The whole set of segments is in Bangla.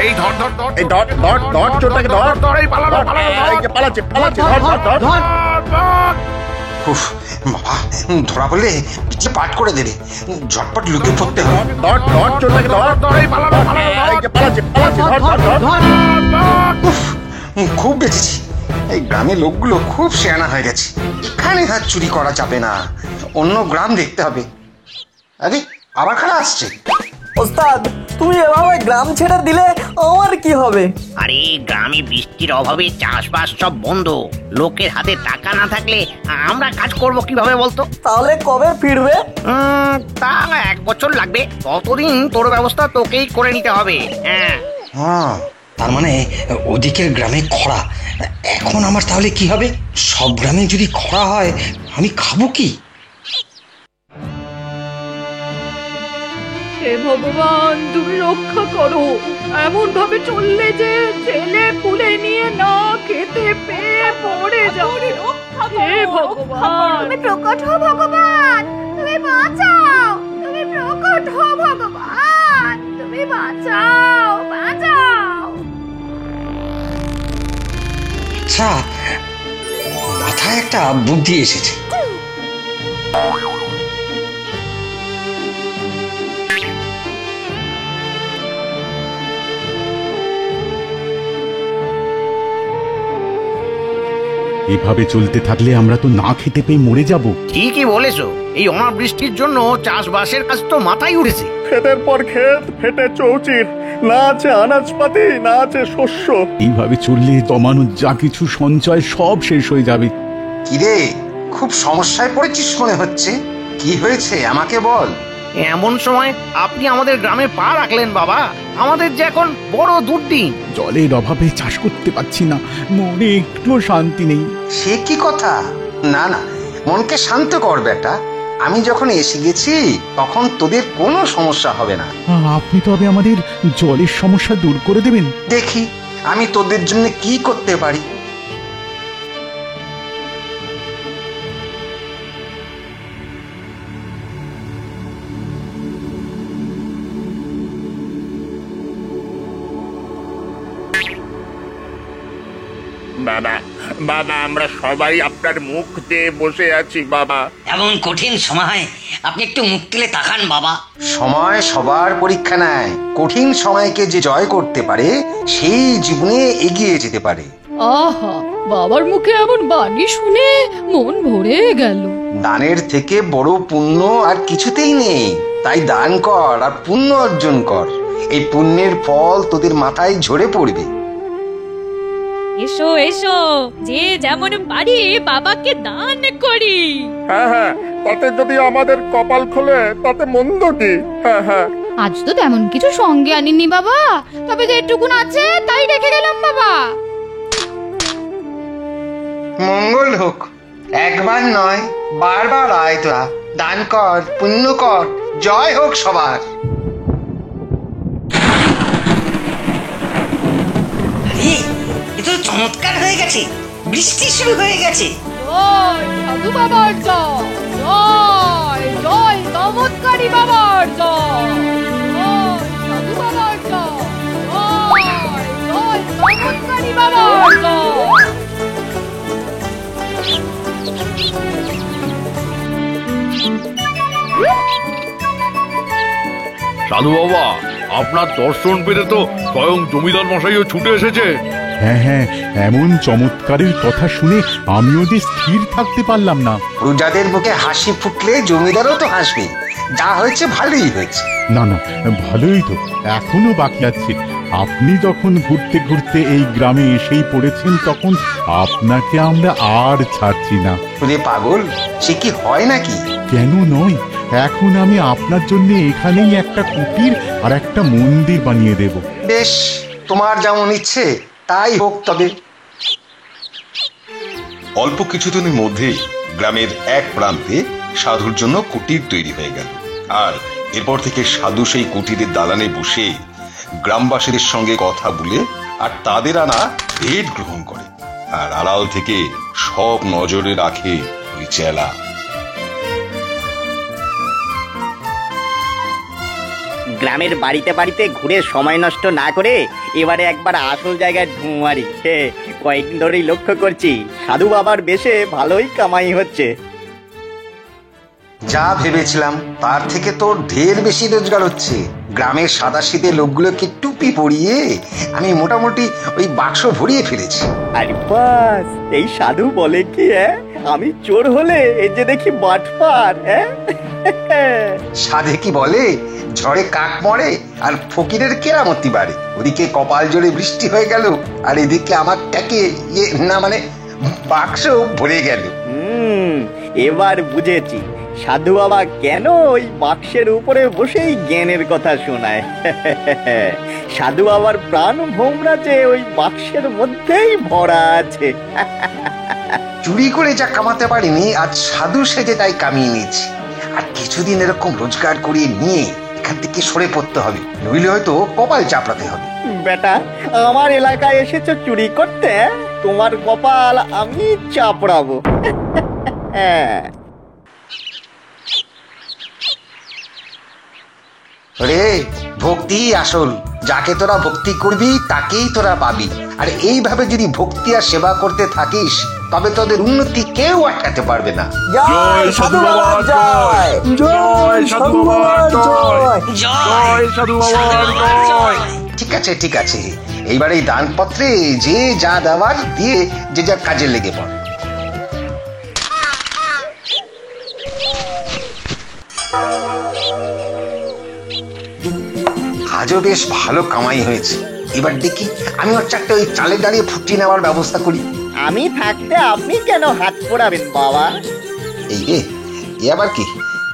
এই ধর ধর ধর এই ধর ধর ধর চোরটাকে ধর ধর এই পালানো এই যে পালাচ্ছে পালাচ্ছে ধর ধর ধর উফ বাবা, ধরা বললে পিছলে পাট করে দেবে, ঝটপট লুকিয়ে পড়তে হবে। ধর ধর চোরটাকে ধর ধর এই পালানো এই যে পালাচ্ছে পালাচ্ছে ধর ধর ধর উফ, খুব বেঁচেছি। এই গ্রামের লোকগুলো খুব শেয়ানা হয়ে গেছে। এখানে হাত চুরি করা যাবে না, অন্য গ্রাম দেখতে হবে। আরে আবার খারাপ আসছে। ওস্তাদ, তুমি এভাবে গ্রাম ছেড়ে দিলে আমার কি হবে? আরে গ্রামে বৃষ্টির অভাবে চাষবাস সব বন্ধ। লোকের হাতে টাকা না থাকলে আমরা কাজ করব কিভাবে বলতো? তাহলে কবে ফিরবে? তা 1 বছর লাগবে। ততদিন তোর ব্যবস্থা তোকেই করে নিতে হবে। হ্যাঁ, তার মানে ওদিকের গ্রামে খরা। এখন আমার তাহলে কি হবে? সব গ্রামে যদি খরা হয় আমি খাবো কি? হে ভগবান, তুমি রক্ষা করো। এমন ভাবে চললে যে ছেলে পুলে নিয়ে না খেতে পেয়ে পড়ে যাবে। হে ভগবান, তুমি প্রকট হও ভগবান, তুমি বাঁচাও, তুমি প্রকট হও ভগবান, তুমি বাঁচাও বাঁচাও। আচ্ছা, মাথায় একটা বুদ্ধি এসেছে। এভাবে চলতে থাকলে আমরা তো না খেতে পেয়ে মরে যাব। ঠিকই বলেছো। এই অনাবৃষ্টির জন্য চাষবাসের কাজ তো মাথায় উঠেছে। ক্ষেতের পর ক্ষেত ফেটে চৌচির, না আছে আনাজপাতি না আছে শস্য। এইভাবে চললে জমানো যা কিছু সঞ্চয় সব শেষ হয়ে যাবে। কিরে, খুব সমস্যায় পড়েছিস মনে হচ্ছে। কি হয়েছে আমাকে বল। এমন সময় আপনি আমাদের গ্রামে পা রাখলেন বাবা। আমাদের যে এখন বড় দুর্দিন। জলের অভাবে চাষ করতে পারছি না, মনে একটু শান্তি নেই। সে কি কথা? না না, মনকে শান্ত কর বেটা। আমি যখন এসে গেছি তখন তোদের কোনো সমস্যা হবে না। আপনি তবে আমাদের জলের সমস্যা দূর করে দেবেন? দেখি আমি তোদের জন্য কি করতে পারি। বাবা বাবা, আমরা সবাই আপনার মুখ দিয়ে বসে আছি বাবা। এমন কঠিন সময় আপনি একটু মুখ তুলে তাকান বাবা। সময় সবার পরীক্ষা নেয়। কঠিন সময়কে যে জয় করতে পারে সেই জীবনে এগিয়ে যেতে পারে। আহা, বাবার মুখে এমন বাণী শুনে মন ভরে গেল। দানের থেকে বড় পুণ্য আর কিছুতেই নেই। তাই দান কর আর পুণ্য অর্জন কর। এই পুণ্যের ফল তোদের মাথায় ঝরে পড়বে। এসো এসো, যে যেমন পারি বাবাকে দান করি। হ্যাঁ হ্যাঁ, তাতে যদি আমাদের কপাল খোলে তাতে মন্দ কি? হ্যাঁ হ্যাঁ। আজ তো তেমন কিছু সঙ্গে আনিনি বাবা, তবে যেটুকুন আছে তাই রেখে গেলাম বাবা। মঙ্গল হোক। একবার নয়, বারবার আয় তোরা। দান কর, পুণ্য কর, জয় হোক সবার। আরে, এ তো চমৎকার হয়ে গেছে। বৃষ্টি শুরু হয়ে গেছে। জয় সাধু বাবার জয়, জয় জয় চমৎকারী বাবার জয়, জয় সাধু বাবার জয়, জয় জয় চমৎকারী বাবার জয়। সাধু বাবা, আপনার দর্শন পেতে তো স্বয়ং জমিদার মশাইও ছুটে এসেছে। হ্যাঁ হ্যাঁ, এমন চমৎকারের কথা শুনে আমিও যে স্থির থাকতে পারলাম না। প্রজাদের মুখে হাসি ফুটলে জমিদারও তো হাসবে। যা হয়েছে ভালোই হয়েছে। না না, ভালোই তো, এখনো বাকি আছে। আপনি যখন ঘুরতে ঘুরতে এই গ্রামে এসেই পড়েছেন তখন আপনাকে আমরা আর ছাড়ছি না। রে পাগল, সে কি হয় নাকি? কেন নয়, এখন আমি আপনার জন্য এখানেই একটা কুটির আর একটা মন্দির বানিয়ে দেব। বেশ, তোমার যেমন ইচ্ছে তাই হোক তবে। অল্প কিছুদিনের মধ্যেই গ্রামের এক প্রান্তে সাধুর জন্য কুটির তৈরি হয়ে গেল। আর এরপর থেকে সাধু সেই কুটিরের দালানে বসে গ্রামবাসীদের সঙ্গে কথা বলে আর তাদের আনা ভেট গ্রহণ করে। আর আড়াল থেকে সব নজরে রাখে ওই চেলা। গ্রামের বাড়িতে বাড়িতে ঘুরে সময় নষ্ট না করে এবারে একবার আসল জায়গায় ঢুঁ মারি। কয়েকদিন ধরেই লক্ষ্য করছি সাধু বাবার বেশে ভালোই কামাই হচ্ছে। যা ভেবেছিলাম তার থেকে তোর ঢের বেশি রোজগার হচ্ছে। গ্রামের সাদাসিধে লোকগুলোকে টুপি পরিয়ে আমি মোটামুটি ওই বাক্স ভরিয়ে ফেলেছি। আরে বাস, এই সাধু বলে কি আমি চোর হলে এই যে দেখি বাটপার। সাধে কি বলে, ঝড়ে কাক মরে আর ফকিরের কেরামতি বাড়ে। ওদিকে কপাল জোরে বৃষ্টি হয়ে গেল আর এদিকে আমার ট্যাকে না মানে বাক্স ভরে গেল। এবার বুঝেছি সাধু বাবা কেন ওই বাক্সের উপরে বসেই জ্ঞানের কথা শোনায়। সাধু বাবার প্রাণ ভোমরা যে ওই বাক্সের মধ্যেই ভরা আছে। চুরি করে যা কামাতে পারিনি আজ সাধু সেজে তাই কামিয়ে নিয়েছি। আর কিছুদিন এরকম রোজগার করিয়ে নিয়ে এখান থেকে সরে পড়তে হবে, নইলে হয়তো কপাল চাপড়াতে হবে। বেটা, আমার এলাকায় এসেছো চুরি করতে, তোমার কপাল আমি চাপড়াবো। রে ভক্তি আসল, যাকে তোরা ভক্তি করবি তাকেই তোরা পাবি। আর এইভাবে যদি ভক্তি আর সেবা করতে থাকিস তবে তোদের উন্নতি কেউ আটকাতে পারবে না। জয় সাধু বাবার জয়, জয় সাধু বাবার জয়, জয় সাধু বাবার জয়। ঠিক আছে ঠিক আছে, এইবার এই দানপত্রে যে যা দেওয়ার দিয়ে যে যা কাজে লেগে পড়। আজও বেশ ভালো কামাই হয়েছে। এবার দেখি আমি ওর চারটে ওই চালে দাঁড়িয়ে ফুটিয়ে নেওয়ার ব্যবস্থা করি। আমি থাকতে আপনি কেন হাত পোড়াবেন বাবা? এই রে, এ আবার কি,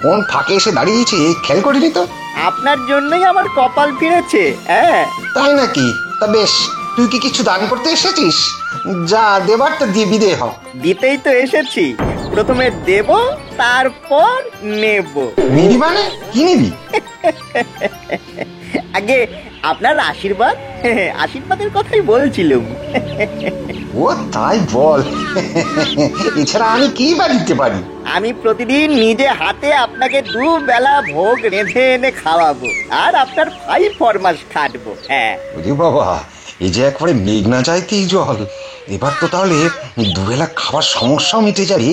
কোন ফাঁকে এসে দাঁড়িয়েছে খেয়াল করিনি তো। আপনার জন্যই আমার কপাল ফিরেছে। তাই নাকি? তা বেশ, তুই কি কিছু দান করতে এসেছিস? যা দেবার তা দিয়ে বিদে হ। দিতেই তো এসেছি, প্রথমে দেব তারপর নেব। নিবি মানে কি নিবি? আগে আপনার আশীর্বাদ, আশীর্বাদের কথাই বলছিলাম। ও তাই বল, এছাড়া আমি কি বা দিতে পারি? আমি প্রতিদিন নিজে হাতে আপনাকে 2 বেলা ভোগ রেঁধে এনে খাওয়াবো আর আপনার 5 ফরমাস খাটবো। ওরে বাবা, এই যে একবারে মেঘনা চাইতেই জল। এবার তো তাহলে 2 বেলা খাবার সমস্যাও মিটে যাবে,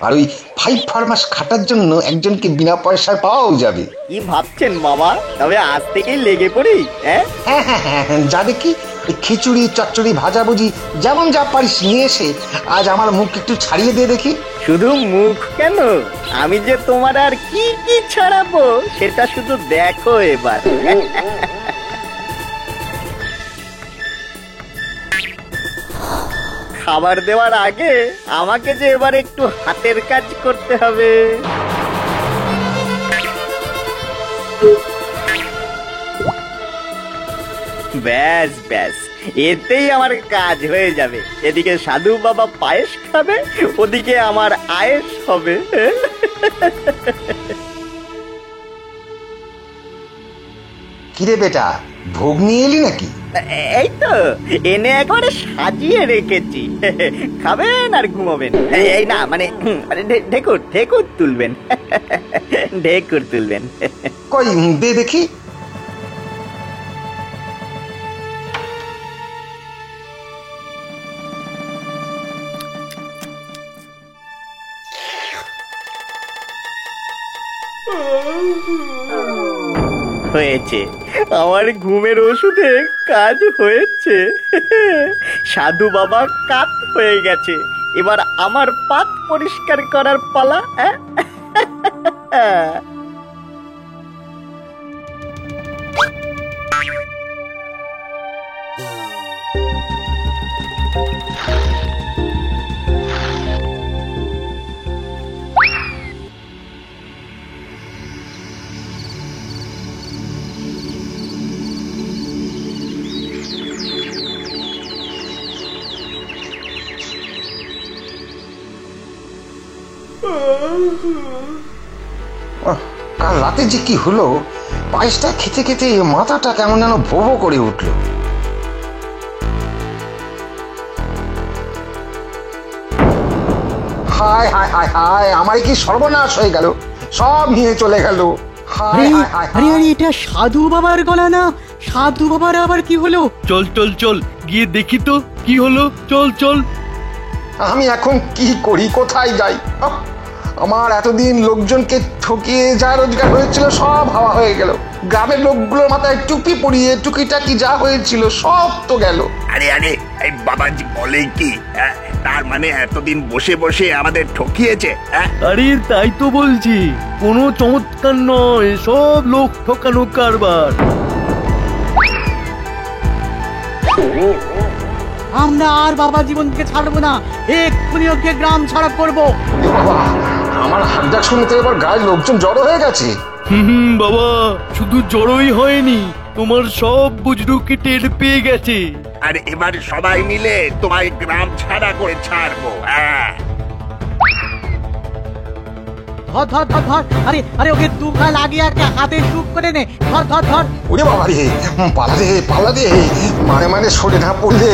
আর ওই 5 ফরমাস খাটার জন্য একজনকে বিনা পয়সায় পাওয়াও যাবে। কি ভাবছেন বাবা? তবে আজ থেকেই লেগে পড়ি। হ্যাঁ হ্যাঁ হ্যাঁ, যা দেখি খিচুড়ি চচ্চড়ি ভাজাভুজি যেমন যা পারিস নিয়ে এসে আজ আমার মুখ একটু ছাড়িয়ে দিয়ে দেখি। শুধু মুখ কেন, আমি যে তোমার আর কি কি ছাড়াবো সেটা শুধু দেখো এবার। খাবার দেওয়ার আগে আমাকে যে এবার একটু হাতের কাজ করতে হবে। ব্যাস ব্যাস, এতেই আমার কাজ হয়ে যাবে। এদিকে সাধু বাবা পায়েস খাবে, ওদিকে আমার আয়েস হবে। কিরে বেটা, ভোগ নিয়ে এলি নাকি? এই তো এনে একবারে সাজিয়ে রেখেছি, খাবেন আর ঘুমাবেন। এই না মানে ঢেকুর ঢেকুর তুলবেন, ঢেকুর তুলবেন। কই দে দেখি। হয়েছে, আমার ঘুমের ওষুধে কাজ হয়েছে। সাধু বাবা কাত হয়ে গেছে, এবার আমার পাত পরিষ্কার করার পালা। কাল রাতে যে কি হলো, পায়েসটা খেতে খেতে মাথাটা কেমন যেন ভোবো করে উঠলো। হায় হায় হায় হায়, আমার কি সর্বনাশ হয়ে গেল, সব নিয়ে চলে গেল। হায় হায় হায় আরে আরে এটা সাধু বাবার গলা না? সাধু বাবার আবার কি হলো? চল চল চল গিয়ে দেখি তো কি হলো, চল চল। আমি এখন কি করি, কোথায় যাই? আহ! আমার এতদিন লোকজনকে ঠকিয়ে যা রোজগার হয়েছিল সব হাওয়া হয়ে গেল। গ্রামের লোকগুলোর মাথায় টুপি পরিয়ে টুকিটাকি যা হয়েছিল সব তো গেল। আরে আরে এই বাবাজি বলে কি, হ্যাঁ? তার মানে এতদিন বসে বসে আমাদের ঠকিয়েছে, হ্যাঁ? আরে তাই তো বলছি, কোনো চমৎকার নয়, সব লোক ঠকানো কারবার। আমরা আর বাবা জীবনকে ছাড়বো না, এক্ষুনি ওকে গ্রাম ছাড়া করবো। এ বাবা, আমার হাতটা শুনে তো এবার গায়ের লোকজন জড়ো হয়ে গেছে। বাবা, শুধু জড়োই হয়নি, তোমার সব বুজরুকি টের পেয়ে গেছে। আর এবার সবাই মিলে তোমায় গ্রাম ছাড়া করে ছাড়বো, হ্যাঁ? ধর ধর ধর ধর, আরে আরে ওকে দুখা লাগিয়ে একটা হাতে চুপ করে নে, ধর ধর ধর। ওরে বাবা রে, পালা দে, মানে সরে না পড়লে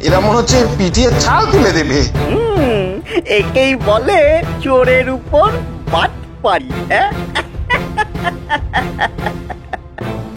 এরা মনে হচ্ছে পিটিয়ে ছাল তুলে দেবে। একেই বলে চোরের উপর বাটপাড়ি, হ্যাঁ?